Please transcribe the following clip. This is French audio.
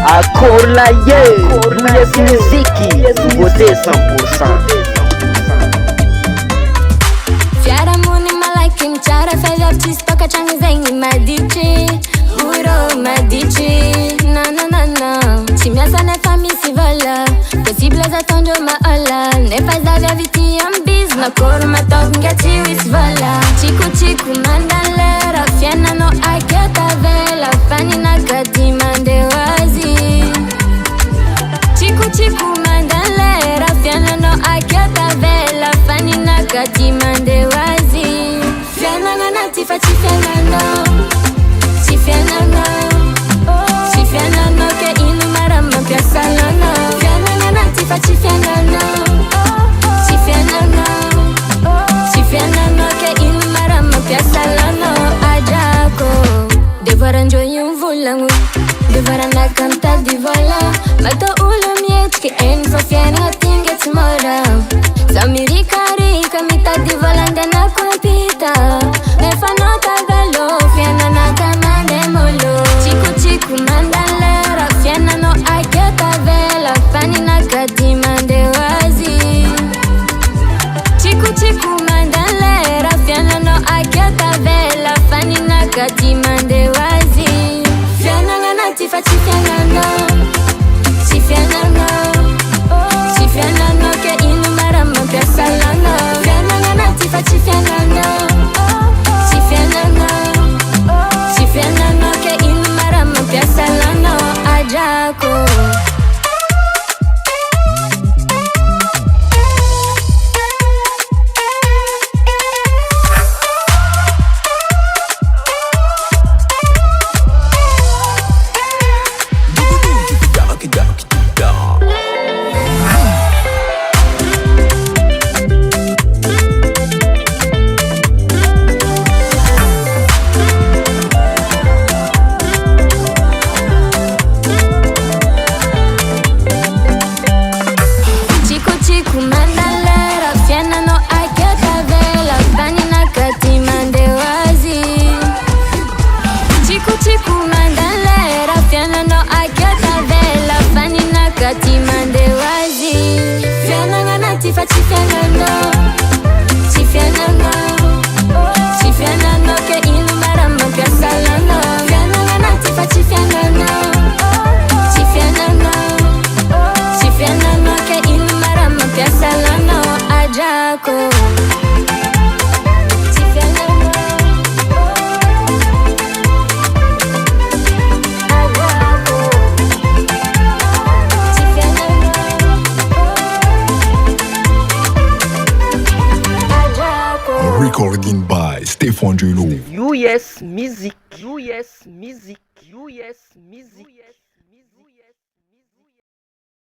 Akolaye, Mouyes Muziki, beauté 100%. Fiara muni malaiki mchara fedha artist toka changi zengi madichi Uro madichi Na na na na Chimia sa ne famille si vola Possible za tonjo ma ola Ne pas avia viti ambiz Na koru ma top ngati wis vola Chiku chiku mandalera Fiena no aketa vela Fani na kati mande wazi Chiku chiku mandalera Fiena no aketa vela Fani na kati mande wazi Fiena ngana tifa chifiena no Chifiena no Chifiena no ke inu marama pia salano Fiena ngana tifa chifiena no Chifiena no Chifiena no ke inu marama pia salano Ajako Devora njoyi mvulangu Devora na kanta divola Mato ulo miet ke en so fiena tinge timora Samirika rika mita divola ndena kompita Nefanota velo fiena na tamande molo Chiku chiku mandalera fiena no aketa vela Fani na kati mande wazi Chiku chiku mandalera fiena no aketa vela Fani na kati mande wazi Fiena ngana tifa chifiena no Chifiena no Chifiena no ke inu marama pia salano Fiena ngana tifa chifiena no Chifiena no Chifiena no ke inu marama pia salano Ajako Recording by Stéphane Julo. US Music, US Music, US Music.